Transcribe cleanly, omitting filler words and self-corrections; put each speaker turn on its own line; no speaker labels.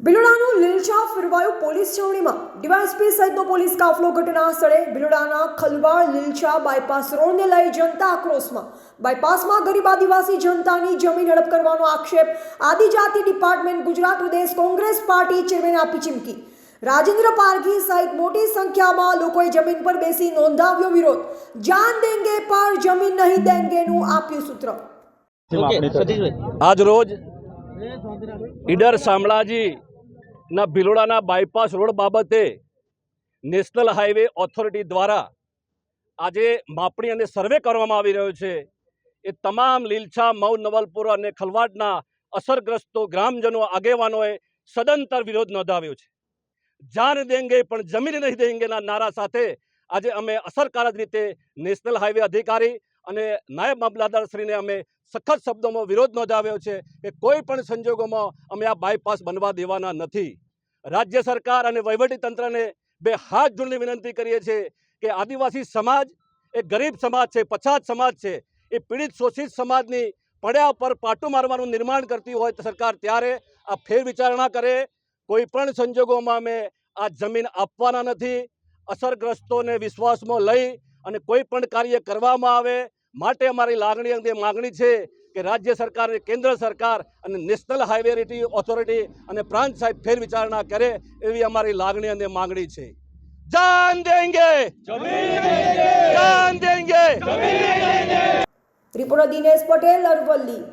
ભિલોડાનું Lilchha ફેરવાયું police છાવણીમાં DYSP સહિતનો police કાફલો ઘટના સ્થળે ભિલોડાના ખલવાડ લીલછા બાયપાસ રોડને લઈ જનતા આક્રોશમાં બાયપાસમાં ગરીબ આદિવાસી જનતાની જમીન હડપ કરવાનો આક્ષેપ આદિજાતિ ડિપાર્ટમેન્ટ ગુજરાત પ્રદેશ કોંગ્રેસ પાર્ટી ચેરમેન આપી ચીમકી રાજેન્દ્ર પારઘી સહિત મોટી સંખ્યામાં લોકોએ જમીન પર બેસી નોંધાવ્યો વિરોધ જાન દેંગે પર જમીન નહીં દેંગેનું આપ્યું સૂત્ર
આજ રોજ ઈડર શામળાજી ના ભિલોડાના બાયપાસ રોડ બાબતે નેશનલ હાઈવે ઓથોરિટી દ્વારા આજે માપણી અને સર્વે કરવામાં આવી રહ્યો છે। એ તમામ લીલછા મઉ નવલપુર અને ખલવાડના અસરગ્રસ્તો ગ્રામજનો આગેવાનોએ સદંતર વિરોધ નોંધાવ્યો છે। જાન દેંગે પણ જમીન નહીં દેંગેના નારા સાથે આજે અમે અસરકારક રીતે નેશનલ હાઈવે અધિકારી અને નાયબ મામલતદારશ્રીને અમે સખત શબ્દોમાં વિરોધ નોંધાવ્યો છે કે કોઈ પણ સંજોગોમાં અમે આ બાયપાસ બનવા દેવાના નથી। રાજ્ય સરકાર અને વહીવટીતંત્રને બે હાથ જોડીને વિનંતી કરીએ છીએ કે આદિવાસી સમાજ એ ગરીબ સમાજ છે, પછાત સમાજ છે, એ પીડિત શોષિત સમાજની પડ્યા પર પાટું મારવાનું નિર્માણ કરતી હોય તો સરકાર ત્યારે આ ફેર વિચારણા કરે। કોઈ પણ સંજોગોમાં અમે આ જમીન આપવાના નથી। અસરગ્રસ્તોને વિશ્વાસમાં લઈ અને કોઈ પણ કાર્ય કરવામાં આવે માટે અમારી લાગણી અંગે માગણી છે કે રાજ્ય સરકાર અને કેન્દ્ર સરકાર અને નેશનલ હાઈવે ઓથોરિટી અને પ્રાંત સાહેબ ફેર વિચારણા કરે એવી અમારી લાગણી અને માગણી છે। જાન દેંગે જાન દેંગે।
ત્રિપુરા દિનેશ પટેલ અરવલ્લી।